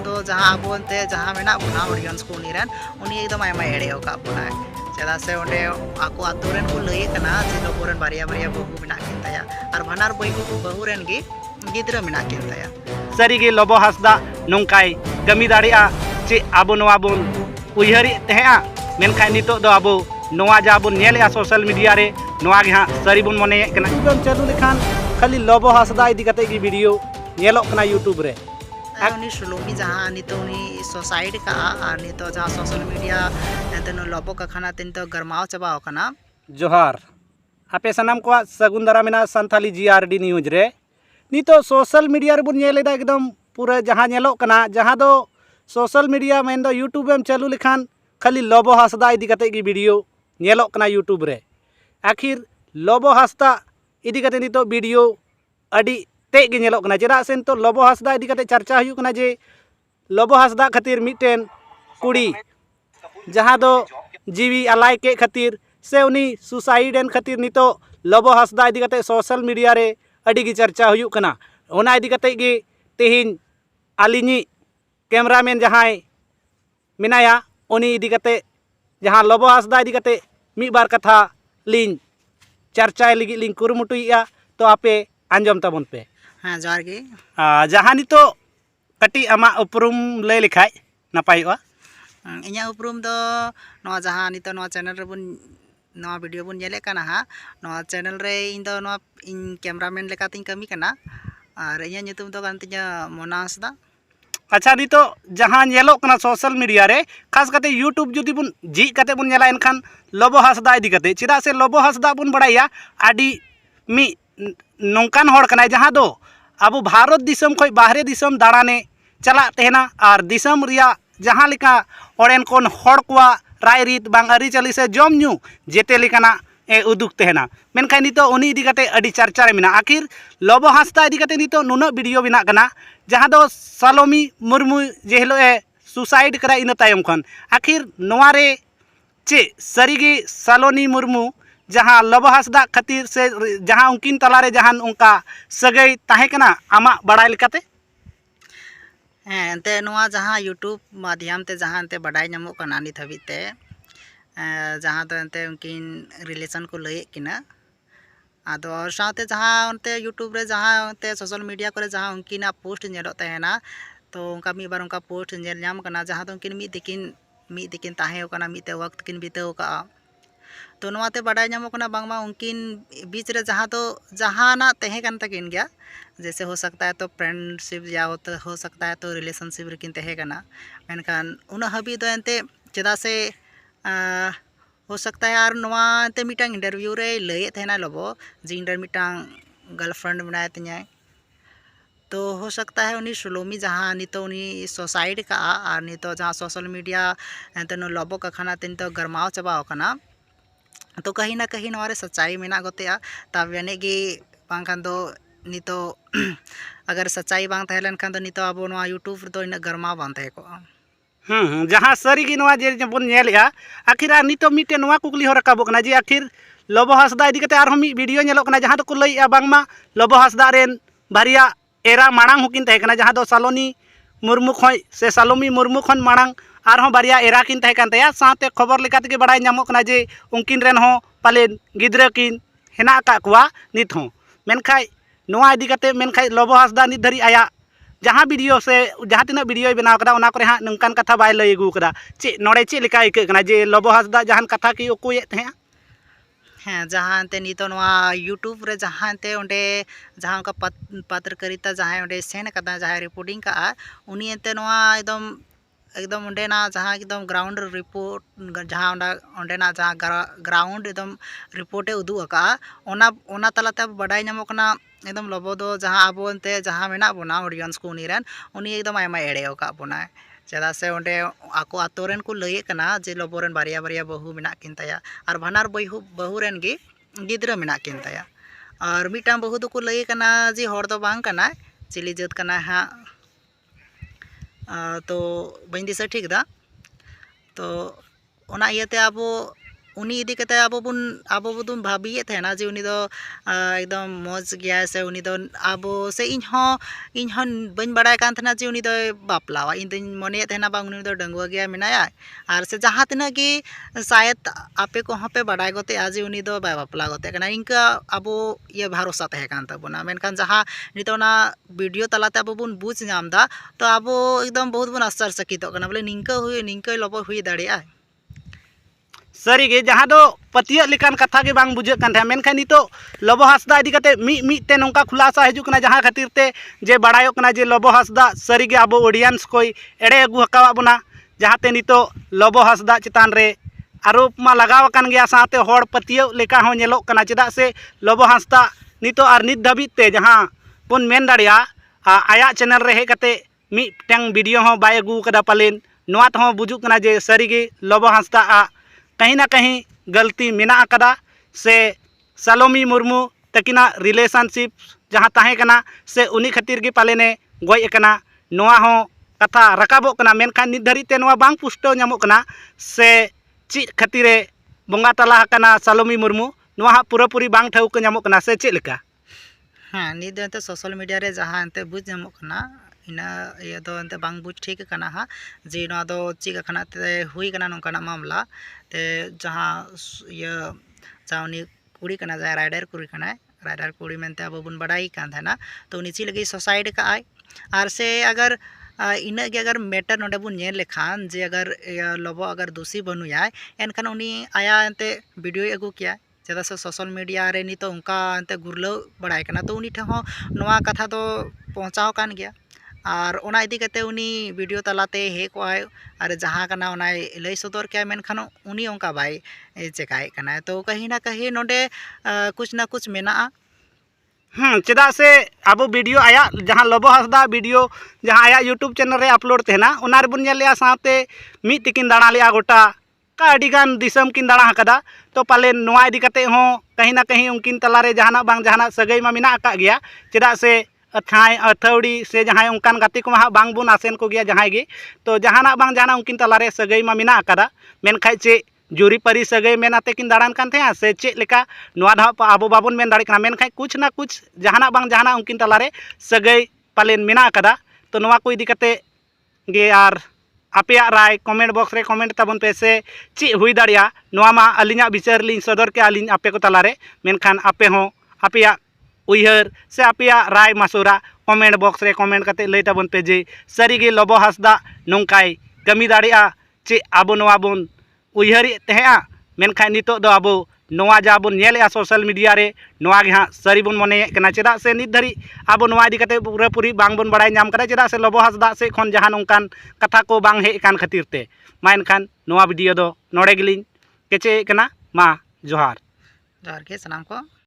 दो जहाँ अब जहाँ मेना बोना ऑडियंस को उनी एकदम आयमा एड़े का बोना चेदा से ओंडे आको आतुरेन को लई कना जे लोबोरेन बारिया बारिया बहु मेना किन ताया और भानार बहु रेन गी गिद्रा मेना किन ताया सारिगे लोबो हासदा नोंकाय कमी दाड़िया चे आबो नोवा बोन उयहरी तेहा मेनखाय नितो दो आबो नोवा जा बोन नेलेया सोशल मीडिया रे नोवा गे हां सारी बोन मने कना यूट्यूब चालू लेखान खाली लोबो हासदा इदी कते गी वीडियो नेलो कना यूट्यूब रे उनी सुलोमी जहाँ नितो उनी सोसाइड का और नितो जहाँ सोशल मीडिया एंते लोबो का खाना तीन तो गरमाव चबा कना जोहार आपे सनाम को सगुन दारा मेना संथाली जीआरडी न्यूज रे नितो सोशल मीडिया रे बुन नेलेदा एकदम पूरा जहाँ नेलो कना जहाँ दो सोशल मीडिया मेन दो यूट्यूब एम चालू लेखान खाली लोबो हासदा इदी कते गी वीडियो नेलो कना यूट्यूब रे आखिर लोबो हासदा इदी कते नितो वीडियो अडी ते गे नेलो कना चेदा से तो लोबो हासदा इदी कते चर्चा हुयु कना जे लोबो हासदा खातिर मिटेन कुड़ी जहाँ दो जीवी अलाय के खातिर से उनी सुसाइड एन खातिर नितो लोबो हासदा इदी कते सोशल मीडिया रे अडी गी चर्चा हुयु कना ओना इदी कते गे तेहिन आलिनी कैमरामैन जहाँ मेनाया उनी इदी कते जहाँ लोबो हासदा इदी कते मी बार कथा लिंग चर्चा लगी लिंग कुरुमुटुया तो आपे आंजम तबन पे हाँ जोहार गे जहाँ नितो कटी आमा उपरुम लय लेखाय नापायोआ इᱧᱟᱹᱜ उपरुम दो नवा जहाँ नितो नवा चैनल रे बुन नवा वीडियो बुन नेले कना हा नवा चैनल रे इन दो नवा इन कैमरामैन लेकातिन कमी कना और इᱧᱟᱹᱜ nyutum दो कान तिᱧa मोना हासदा अच्छा नितो जहाँ नेलो कना सोशल मीडिया रे खास कते यूट्यूब जुदी बुन जी कते बुन नेला एनखान लोबो हासदा इदी कते चेदा से लोबो हासदा बुन बड़ाया आडी मी नौकान होड़ कना जहाँ दो अब भारत दिसम खोय बाहरे दिसम दाड़ाने चला तेहना और दिसम रिया जहाँ लेका ओरेन कोन होड़ कोवा राय रीत बांग अरी चली से जम न्यू जेते लेकाना ए उदुक तेहना मेनखाय नितो उनी इदी कते अडी चर्चा रे मेना आखिर लोबो हासदा इदी कते नितो नुना वीडियो बिना कना जहाँ दो सालोमी मुर्मू जे हिलो ए सुसाइड करा इन तायम खन आखिर नोवा रे चे सरीगे सालोनी मुर्मू जहाँ लोबो हासदा खातिर से जहाँ उनकिन तलारे जहाँ उनका सगई ताहे कना आमा बड़ाय लेकाते हाँ एंते नवा जहाँ यूट्यूब माध्यम ते जहाँ एंते बड़ाई नामो कना नित हबीते जहाँ तो एंते उनकिन रिलेशन को लय किना आदो और साथे जहाँ उनते यूट्यूब रे जहाँ उनते सोशल मीडिया करे जहाँ उनकिना पोस्ट नेलो तहेना तो उनका मी बार उनका पोस्ट नेल नाम कना जहाँ तो उनकिन मी दिकिन ताहे कना मीते वक्त किन बिताव का तो नवाते बड़ाई नामो कना बांगमा उनकिन बीच रे जहाँ तो जहाना तहे कन तकिन गया जैसे हो सकता है तो फ्रेंडशिप या हो सकता है तो रिलेशनशिप रेकिन तहे कना मेनखान उन हबी तो एंते चेदा से हो सकता है और नवा एंते मिटांग इंटरव्यू रे लय तहेना लोबो जे इंडर मिटांग गर्लफ्रेंड बनाए तिᱧाय तो हो सकता है उनी सुलोमी जहाँ नितो उनी सुसाइड का और नितो जहाँ सोशल मीडिया एंते नो लोबो का खाना तीन तो गरमाव चबाव कना तो कहीं ना कहीं नवारे सच्चाई मेना गतेया तब यानी कि बांखान दो नितो अगर सच्चाई बांग तहलेन खान तो नितो अब नवा यूट्यूब तो इन गरमा बांग तहे को जहाँ सारी की नवा जे बोन नेलेया आखिर नितो मिटे नवा कुकली हो रकाबो कना जे आखिर लोबो हासदा इदी कते आर मी वीडियो नेलो कना जहाँ तो को लइया बांगमा लोबो हासदा रेन बारिया एरा मांग हुकिन तहे कना जहाँ दो सालोनी मुर्मू खोय से सालोमी मुर्मू खन मांग आरहों बारिया एरा किन तहे कान तया साथे खबर लेका तके बड़ाय नामो कना जे उनकिन रेन हो पाले गिद्रा किन हेना का कुआ नित हो मेनखाय नोआ इदी कते मेनखाय लोबो हासदा नित धरी आया जहाँ वीडियो से जहाँ तीना वीडियो बनाव कदा ओना करे हां नंकान कथा बाय लय अगू कदा चे नोडे चे लेका इक कना जे लोबो हासदा जहान कथा की ओकुये तहे हाँ जहाँ ते नितो नवा यूट्यूब रे जहाँ ते ओंडे जहाँ का पत्रकारिता जहाँ ओंडे सेन कदा जहाँ रिपोर्टिंग का उनी एंते नवा एकदम ओंडेना जहाँ एकदम ग्राउंड रिपोर्ट जहाँ ओंडेना जहाँ ग्राउंड एकदम रिपोर्टे उदू अका ओना तलाते बड़ाई नामो कना एकदम लोबो दो जहाँ अब एंते जहाँ मेना बोना ऑडियंस को उनी एकदम आयमा एड़े का बोना चेदा से ओंडे आको आतोरेन को लय कना जे लोबोरेन बारिया बारिया बहु मेना किन ताया और भानार बहु रेन गे गिद्रा मेना किन ताया और मिटां बहु दो को लय कना जे होड़ दो बांग कना चिली जात कना हा तो बन दिशा ठीक दा तो ओना इयाते आबो उनी इदी कते आबो बुन भाबिये थेना जे उनी दो एकदम मौज गया से उनी दो आबो से इन हो बन बड़ाय कान थेना जे उनी दो बापलावा इन दिन मने थेना बांग उनी दो डंगुआ गया मेनाया आर से जहां तना की शायद आपे को पे बड़ाय गते आज उनी दो बाय बापला गते कना इनका आबो ये भरोसा तहे कान तबना मेनखान जहां नितोना वीडियो तलाते आबो बुन बुझ नामदा तो आबो एकदम बहुत बुन आश्चर्यचकित कना बोले निंका लबो हुई दाड़िया सारीगे जहाँ दो पतिया लेकान कथा के बांग बुझे कान मेनखान नितो लबो हांसदा इदी कते मी नौका खुलासा हिजुक कना जहाँ खातिर ते जे बड़ायो कना जे लबो हांसदा सारीगे आबो ऑडियंस कोई एड़े अगू हकावा बना जहाँते नितो लबो हांसदा चितान रे आरोप मा लगाव कान गया साथे होड़ पतिया लेका हो नेलोक कना चेदा से लबो हांसदा नितो आर नित धाबित ते जहाँ बन मेन दाड़िया आया चैनल रे हे कते मिटैंग वीडियो हो बाय अगू कदा पालेन नोआ तो बुजुक कना जे सारीगे लबो हांसदा कहीं ना कहीं गलती मेना कदा से सलोमी मुर्मू तकिना रिलेशनशिप जहाँ ताहे कना से उनी खातिर के पालेने गय कना नोआ हो कथा रकाबो कना मेनखान नित धरी ते नोआ बांग पुष्टो ᱧᱟᱢᱚᱜ कना से चेद खातिरे बंगा तला कना सलोमी मुर्मू नोआ पूरापूरी बांग ठाउक ᱧᱟᱢᱚᱜ कना से चेद लेका हाँ नित दो सोशल मीडिया रे जहाँ एंते बुझ ᱧᱟᱢᱚᱜ कना इना ये दो एंते बांग बुझ ठीक कना हा जे नोआ दो चिका खना ते हुई कना नोंकाना मामला ते जहाँ ये जहाँ उनी कुड़ी कना जहाँ राइडर कुड़ी कना राइडर कुड़ी मेनते अब बुन बड़ाई कान था ना तो उनी ची लगी सुसाइड का आय आर से अगर इना के अगर मैटर नोडे बुन नेल लेखान जे अगर लबो अगर दोषी बनुया एनखान उनी आया एंते वीडियो अगू किया चेदा से सोशल मीडिया रे नी तो उनका एंते गुरलो बड़ाई कना तो उनी ठे हो नोआ कथा तो पहुंचाव कान गया और ओना इदी कते उनी वीडियो तलाते हे को आय और जहाँ कना ओना लय सदर के मेनखान उनी उनका बाय चेकाय कना तो कहीं ना कहीं नोडे कुछ ना कुछ मेना चेदा से अब वीडियो आया जहाँ लबो हांसदा वीडियो जहाँ आया यूट्यूब चैनल रे अपलोड तेना ओना रे बुन नेलिया साथे मिट तिकिन दाड़ा लिया गोटा का अडिगान दिसम किन दाड़ा हकदा तो पाले नोआ इदी कते हो कहीं ना कहीं उनकिन तलारे जहाना बांग जहाना सगई मा मेना का गया चेदा से अथाई अथौड़ी से जहाँ उनकान गाते को बांग बुन आसेन को गया जहाँ गे तो जहाना बांग जहाना उनकिन तलारे सगई मा मेना कदा मेनखाय चे जुरी परी सगई मेनाते किन दाड़ान कान थे से चेक लेका नोआ धा आबो बाबन मेन दाड़े कना मेनखाय कुछ ना कुछ जहाना बांग जहाना उनकिन तलारे सगई पालेन मेना कदा तो नोआ को इदी कते गे आर आपेया राय कमेंट बॉक्स रे कमेंट ताबन पे से चे हुई दाड़िया नोआ मा अलिना विचार लिन सदर के अलिन आपे को तलारे मेनखान आपे हो आपेया उइहर से आपेया राय मासुरा कमेंट बॉक्स रे कमेंट कते लय ताबन पे जे सारीगे लबो हांसदा नोंकाय कमी दाड़िया चे आबो नोआ बोन उइहरी तेहा मेनखान नितो दो आबो नोआ जा बोन नेलेया सोशल मीडिया रे नोआ गे हाँ सारी बोन मने कना चेदा से नित धरी आबो नोआ इदी कते पूरापूरी बांग बोन बड़ाय नाम कदा चेदा से लबो हांसदा से खन जहां नोंकान कथा को बांग हे कान खातिर ते मा एनखान नोआ वीडियो दो नोड़े गिलिन केचे कना मा जोहार के सनाम को।